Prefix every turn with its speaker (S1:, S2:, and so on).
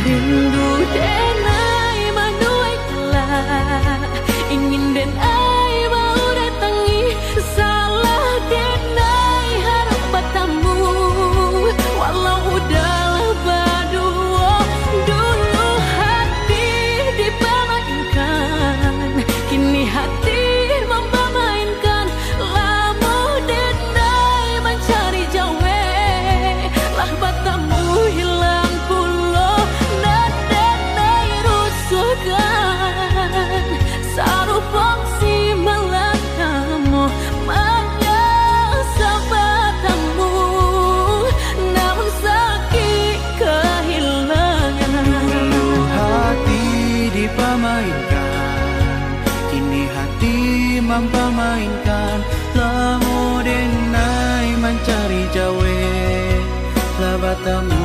S1: Rindu denai manuai telah ingin dan ai mau datangi salah denai harap batamu walau udahlah berdua dulu hati dipermainkan kini hati mempermainkan lamu denai mencari jawe lah batamu hilang pulau dan denai rusukkan sarupang si melakamu menyasa batamu namun sakit kehilangan
S2: hati dipermainkan kini hati mempermainkan lamu denai mencari jawe lah batamu